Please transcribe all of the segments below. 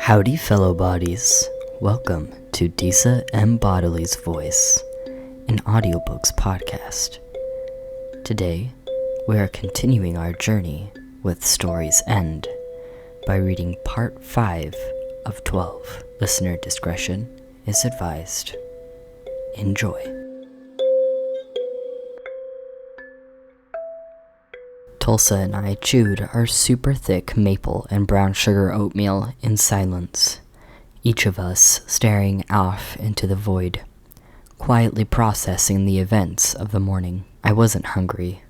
Howdy, fellow bodies. Welcome to Dise and Bodily's Voice, an audiobooks podcast. Today, we are continuing our journey with Story's End by reading part 5 of 12. Listener discretion is advised. Enjoy. Tulsa and I chewed our super thick maple and brown sugar oatmeal in silence, each of us staring off into the void, quietly processing the events of the morning. I wasn't hungry.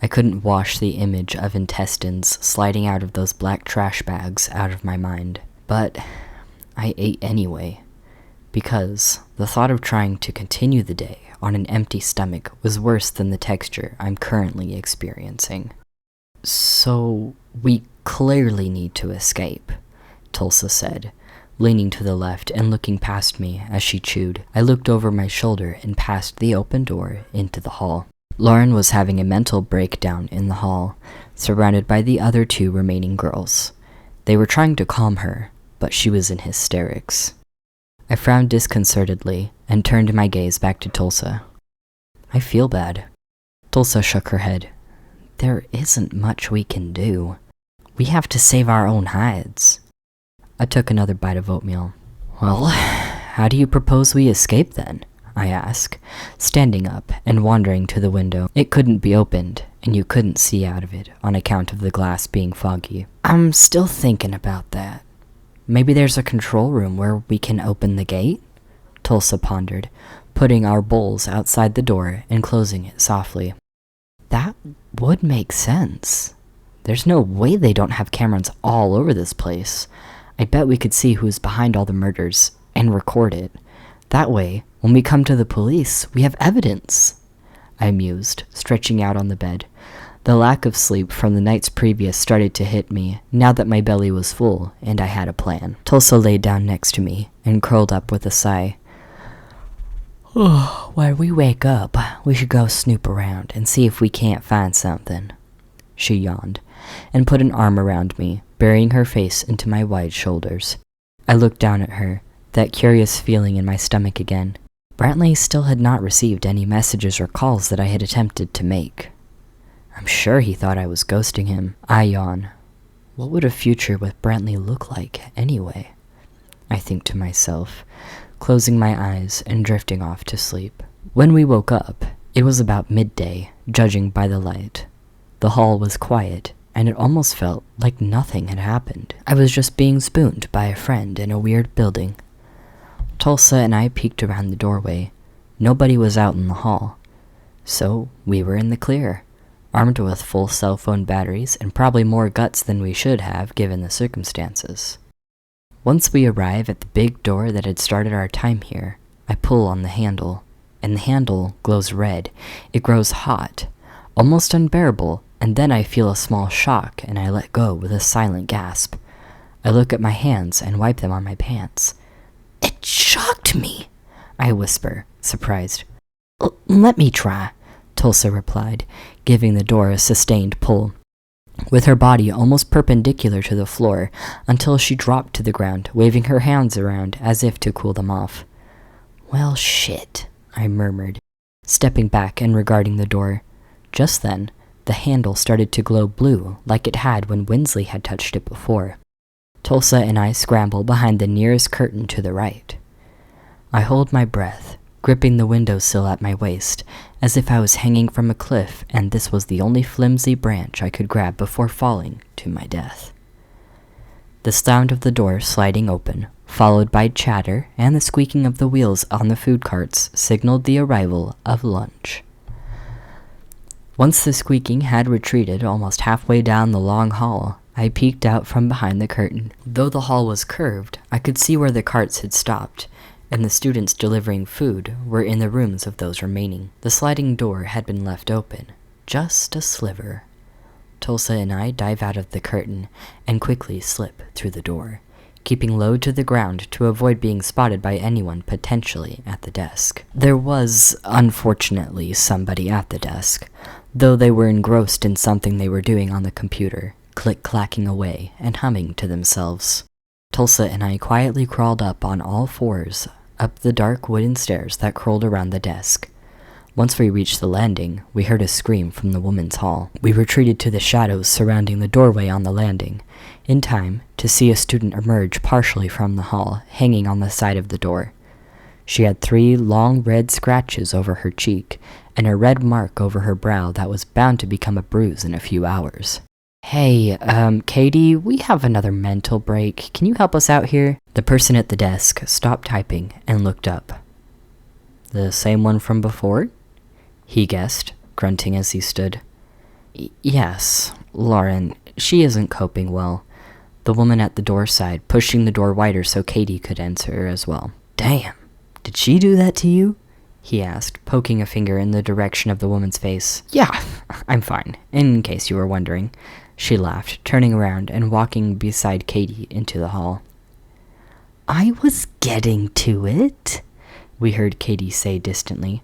I couldn't wash the image of intestines sliding out of those black trash bags out of my mind, but I ate anyway, because the thought of trying to continue the day on an empty stomach was worse than the texture I'm currently experiencing. So, we clearly need to escape, Tulsa said, leaning to the left and looking past me as she chewed. I looked over my shoulder and past the open door into the hall. Lauren was having a mental breakdown in the hall, surrounded by the other two remaining girls. They were trying to calm her, but she was in hysterics. I frowned disconcertedly and turned my gaze back to Tulsa. I feel bad. Tulsa shook her head. There isn't much we can do. We have to save our own hides. I took another bite of oatmeal. Well, how do you propose we escape then? I asked, standing up and wandering to the window. It couldn't be opened, and you couldn't see out of it on account of the glass being foggy. I'm still thinking about that. Maybe there's a control room where we can open the gate? Tulsa pondered, putting our bowls outside the door and closing it softly. That would make sense. There's no way they don't have cameras all over this place. I bet we could see who's behind all the murders and record it. That way, when we come to the police, we have evidence. I mused, stretching out on the bed. The lack of sleep from the nights previous started to hit me, now that my belly was full, and I had a plan. Tulsa laid down next to me, and curled up with a sigh. When we wake up, we should go snoop around and see if we can't find something. She yawned, and put an arm around me, burying her face into my wide shoulders. I looked down at her, that curious feeling in my stomach again. Brantley still had not received any messages or calls that I had attempted to make. I'm sure he thought I was ghosting him. I yawn. What would a future with Brantley look like, anyway? I think to myself, closing my eyes and drifting off to sleep. When we woke up, it was about midday, judging by the light. The hall was quiet, and it almost felt like nothing had happened. I was just being spooned by a friend in a weird building. Tulsa and I peeked around the doorway. Nobody was out in the hall. So we were in the clear, armed with full cell phone batteries and probably more guts than we should have given the circumstances. Once we arrive at the big door that had started our time here, I pull on the handle, and the handle glows red. It grows hot, almost unbearable, and then I feel a small shock and I let go with a silent gasp. I look at my hands and wipe them on my pants. It shocked me, I whisper, surprised. Let me try, Tulsa replied, giving the door a sustained pull, with her body almost perpendicular to the floor until she dropped to the ground, waving her hands around as if to cool them off. Well, shit, I murmured, stepping back and regarding the door. Just then, the handle started to glow blue like it had when Winsley had touched it before. Tulsa and I scramble behind the nearest curtain to the right. I hold my breath, gripping the windowsill at my waist, as if I was hanging from a cliff and this was the only flimsy branch I could grab before falling to my death. The sound of the door sliding open, followed by chatter and the squeaking of the wheels on the food carts, signaled the arrival of lunch. Once the squeaking had retreated almost halfway down the long hall, I peeked out from behind the curtain. Though the hall was curved, I could see where the carts had stopped, and the students delivering food were in the rooms of those remaining. The sliding door had been left open, just a sliver. Tulsa and I dive out of the curtain and quickly slip through the door, keeping low to the ground to avoid being spotted by anyone potentially at the desk. There was, unfortunately, somebody at the desk, though they were engrossed in something they were doing on the computer, click-clacking away and humming to themselves. Tulsa and I quietly crawled up on all fours, up the dark wooden stairs that curled around the desk. Once we reached the landing, we heard a scream from the woman's hall. We retreated to the shadows surrounding the doorway on the landing, in time to see a student emerge partially from the hall, hanging on the side of the door. She had 3 long red scratches over her cheek, and a red mark over her brow that was bound to become a bruise in a few hours. "Hey, Katie, we have another mental break. Can you help us out here?" The person at the desk stopped typing and looked up. "The same one from before?" he guessed, grunting as he stood. Yes, Lauren. She isn't coping well." The woman at the door sighed, pushing the door wider so Katie could enter as well. "Damn, did she do that to you?" he asked, poking a finger in the direction of the woman's face. "Yeah, I'm fine, in case you were wondering," she laughed, turning around and walking beside Katie into the hall. "I was getting to it," we heard Katie say distantly.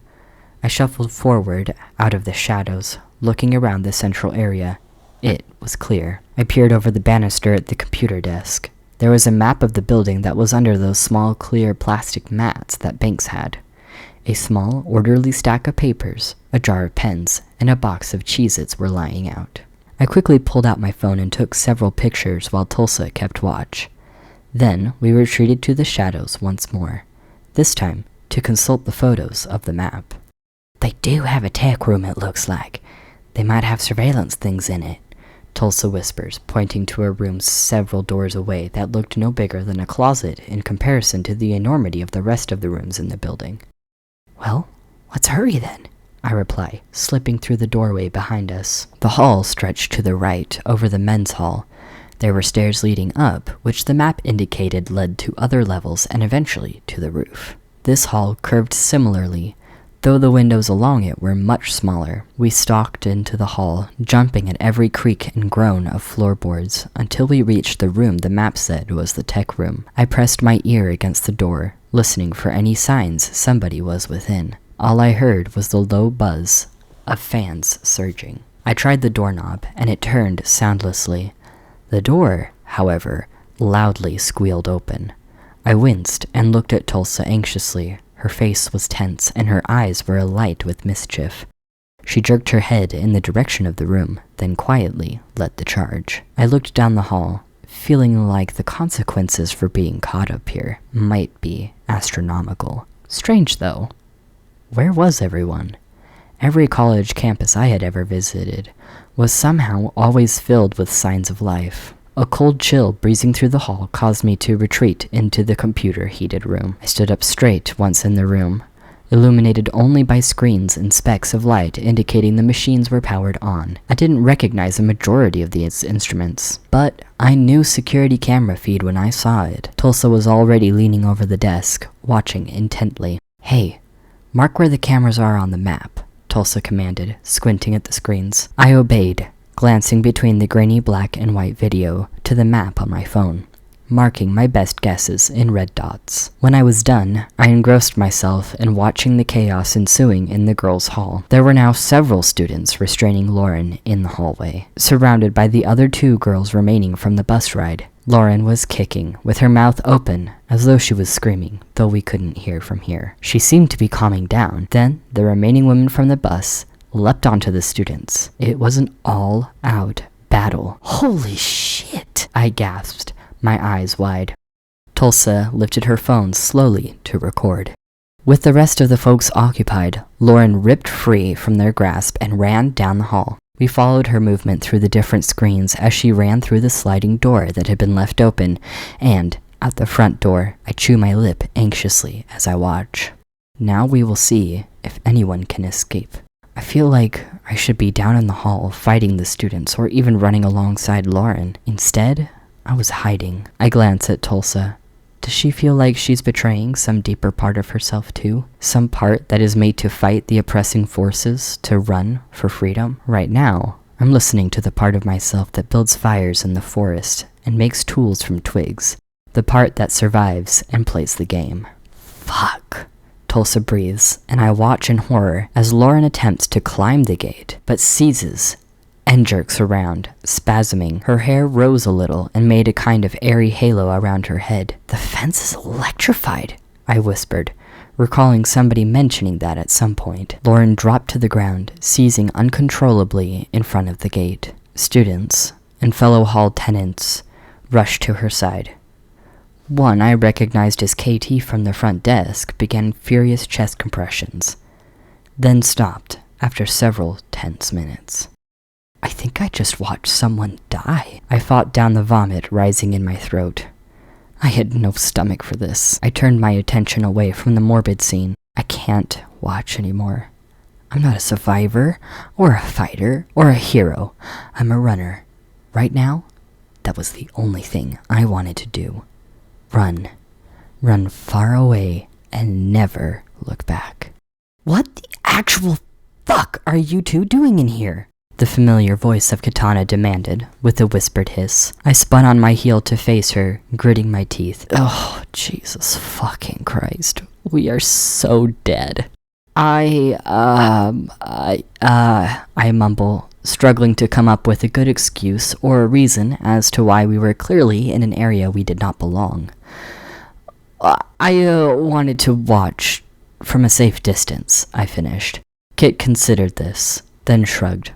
I shuffled forward out of the shadows, looking around the central area. It was clear. I peered over the banister at the computer desk. There was a map of the building that was under those small clear plastic mats that Banks had. A small, orderly stack of papers, a jar of pens, and a box of Cheez-Its were lying out. I quickly pulled out my phone and took several pictures while Tulsa kept watch. Then we retreated to the shadows once more, this time to consult the photos of the map. "They do have a tech room, it looks like. They might have surveillance things in it," Tulsa whispers, pointing to a room several doors away that looked no bigger than a closet in comparison to the enormity of the rest of the rooms in the building. "Well, let's hurry then," I reply, slipping through the doorway behind us. The hall stretched to the right, over the men's hall. There were stairs leading up, which the map indicated led to other levels and eventually to the roof. This hall curved similarly, though the windows along it were much smaller. We stalked into the hall, jumping at every creak and groan of floorboards, until we reached the room the map said was the tech room. I pressed my ear against the door, listening for any signs somebody was within. All I heard was the low buzz of fans surging. I tried the doorknob, and it turned soundlessly. The door, however, loudly squealed open. I winced and looked at Tulsa anxiously. Her face was tense, and her eyes were alight with mischief. She jerked her head in the direction of the room, then quietly led the charge. I looked down the hall, feeling like the consequences for being caught up here might be astronomical. Strange, though. Where was everyone? Every college campus I had ever visited was somehow always filled with signs of life. A cold chill breezing through the hall caused me to retreat into the computer-heated room. I stood up straight once in the room, illuminated only by screens and specks of light indicating the machines were powered on. I didn't recognize a majority of these instruments, but I knew security camera feed when I saw it. Tulsa was already leaning over the desk, watching intently. "Hey, mark where the cameras are on the map," Tulsa commanded, squinting at the screens. I obeyed, glancing between the grainy black and white video to the map on my phone, marking my best guesses in red dots. When I was done, I engrossed myself in watching the chaos ensuing in the girls' hall. There were now several students restraining Lauren in the hallway, surrounded by the other 2 girls remaining from the bus ride. Lauren was kicking, with her mouth open, as though she was screaming, though we couldn't hear from here. She seemed to be calming down. Then, the remaining women from the bus leapt onto the students. It was an all-out battle. "Holy shit!" I gasped, my eyes wide. Tulsa lifted her phone slowly to record. With the rest of the folks occupied, Lauren ripped free from their grasp and ran down the hall. We followed her movement through the different screens as she ran through the sliding door that had been left open, and, at the front door, I chew my lip anxiously as I watch. Now we will see if anyone can escape. I feel like I should be down in the hall fighting the students or even running alongside Lauren. Instead, I was hiding. I glance at Tulsa. Does she feel like she's betraying some deeper part of herself too? Some part that is made to fight the oppressing forces, to run for freedom? Right now, I'm listening to the part of myself that builds fires in the forest and makes tools from twigs. The part that survives and plays the game. Fuck. Tulsa breathes, and I watch in horror as Lauren attempts to climb the gate, but seizes and jerks around, spasming. Her hair rose a little and made a kind of airy halo around her head. "The fence is electrified," I whispered, recalling somebody mentioning that at some point. Lauren dropped to the ground, seizing uncontrollably in front of the gate. Students and fellow hall tenants rushed to her side. One I recognized as KT from the front desk began furious chest compressions, then stopped after several tense minutes. I think I just watched someone die. I fought down the vomit rising in my throat. I had no stomach for this. I turned my attention away from the morbid scene. I can't watch anymore. I'm not a survivor, or a fighter, or a hero. I'm a runner. Right now, that was the only thing I wanted to do. Run. Run far away and never look back. "What the actual fuck are you two doing in here?" the familiar voice of Katana demanded, with a whispered hiss. I spun on my heel to face her, gritting my teeth. Oh, Jesus fucking Christ. We are so dead. I mumble, struggling to come up with a good excuse or a reason as to why we were clearly in an area we did not belong. I wanted to watch from a safe distance, I finished. Kit considered this, then shrugged.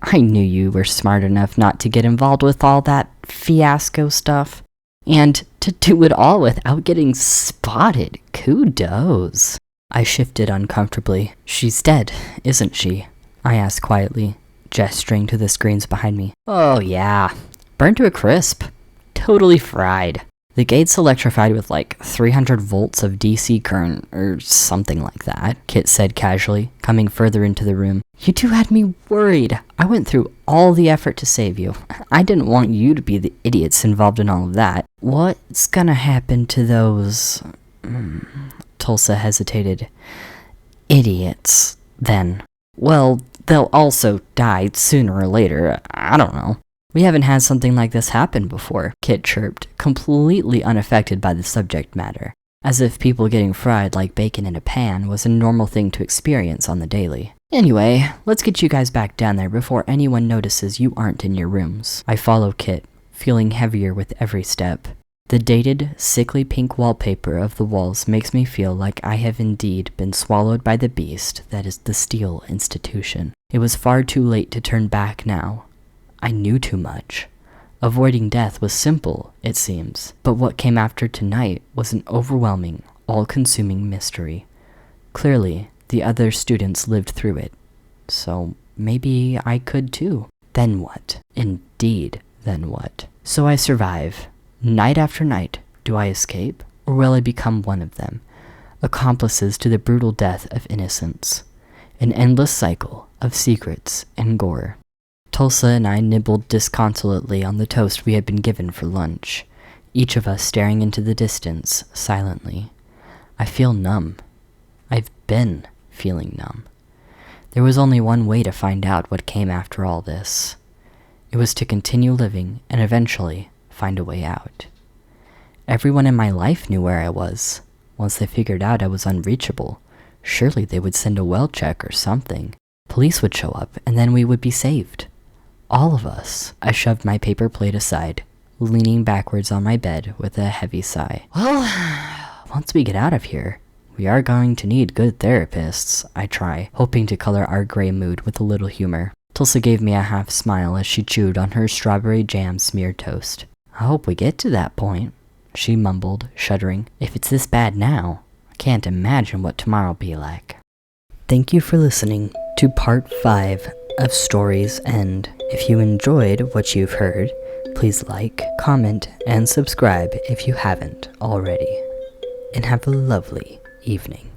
I knew you were smart enough not to get involved with all that fiasco stuff. And to do it all without getting spotted. Kudos. I shifted uncomfortably. "She's dead, isn't she?" I asked quietly, gesturing to the screens behind me. "Oh yeah. Burned to a crisp. Totally fried. The gate's electrified with like 300 volts of DC current, or something like that," Kit said casually, coming further into the room. "You two had me worried. I went through all the effort to save you. I didn't want you to be the idiots involved in all of that. What's gonna happen to those..." Tulsa hesitated. "Idiots, then." "Well, they'll also die sooner or later. I don't know. We haven't had something like this happen before," Kit chirped, completely unaffected by the subject matter, as if people getting fried like bacon in a pan was a normal thing to experience on the daily. "Anyway, let's get you guys back down there before anyone notices you aren't in your rooms." I follow Kit, feeling heavier with every step. The dated, sickly pink wallpaper of the walls makes me feel like I have indeed been swallowed by the beast that is the Steel Institution. It was far too late to turn back now. I knew too much. Avoiding death was simple, it seems, but what came after tonight was an overwhelming, all-consuming mystery. Clearly, the other students lived through it, so maybe I could too. Then what? Indeed, then what? So I survive. Night after night, do I escape, or will I become one of them? Accomplices to the brutal death of innocents. An endless cycle of secrets and gore. Tulsa and I nibbled disconsolately on the toast we had been given for lunch, each of us staring into the distance, silently. I feel numb. I've been feeling numb. There was only one way to find out what came after all this. It was to continue living and eventually find a way out. Everyone in my life knew where I was. Once they figured out I was unreachable, surely they would send a well check or something. Police would show up, and then we would be saved. All of us. I shoved my paper plate aside, leaning backwards on my bed with a heavy sigh. Well, once we get out of here, we are going to need good therapists, I try, hoping to color our gray mood with a little humor. Tulsa gave me a half smile as she chewed on her strawberry jam smeared toast. I hope we get to that point, she mumbled, shuddering. If it's this bad now, I can't imagine what tomorrow'll be like. Thank you for listening to part 5 of Stories End. If you enjoyed what you've heard, please like, comment, and subscribe if you haven't already. And have a lovely evening.